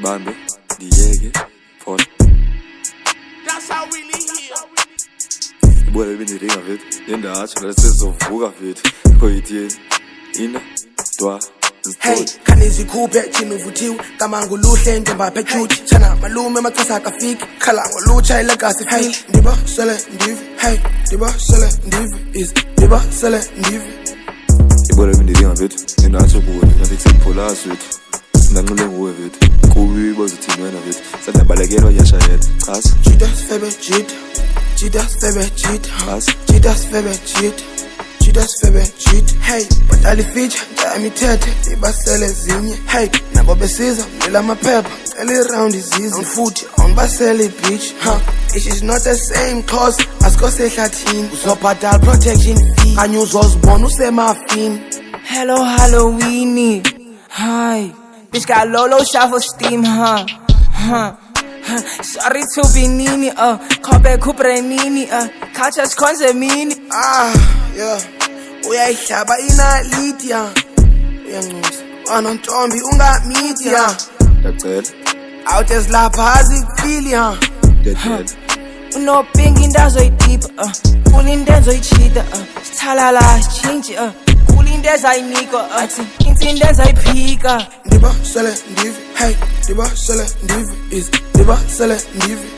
Bambe, Diege, Paul. That's how we live here. Boy, ich bin die Dinger wird. In der Art, das ist so Vuga wird. Koitien, Ina, Dwa. Hey, kanizikhuphe thina uvuthiwe kama nguluhle ntombaphe chuthi tshana malume maxesha akafiki khala ngolutsha ilegacy feel ndiba sele ndive hey ndiba sele ndive is ndiba sele ndive Boy, ich bin die Dinger wird. In der Art, das ist so Polar wird. Nanqule nguwe vithi kuyibo zithini wena vithi sadabalekelwa yashayela chaza jidas febe jit jidas febe jit jidas febe jit jidas febe jit hey badali feature imithethe ibasele zinye hey nabo besiza ngela maphepha cele round izizi futhi awunibasele beach it is not the same cause asikose ehlathini uzobhadala protection fee kanye uzozibona usemafini Hello Halloween hi bitch got low self-esteem, Sorry to be nini, call back Kuprenini, catch us consemini. Yeah. Uyayihlaba ina lead ya. Uyancuza. Wanontombi ungamidi ya. Yacela Out as lapha azikufili ha. Yacela Nopinky ndazoyidipa, kulindenzo ichida, sithalala change, kulindeza inika, athi insindenza iphika. Ndiba sele ndive, hey, ndiba sele ndive is ndiba sele ndive.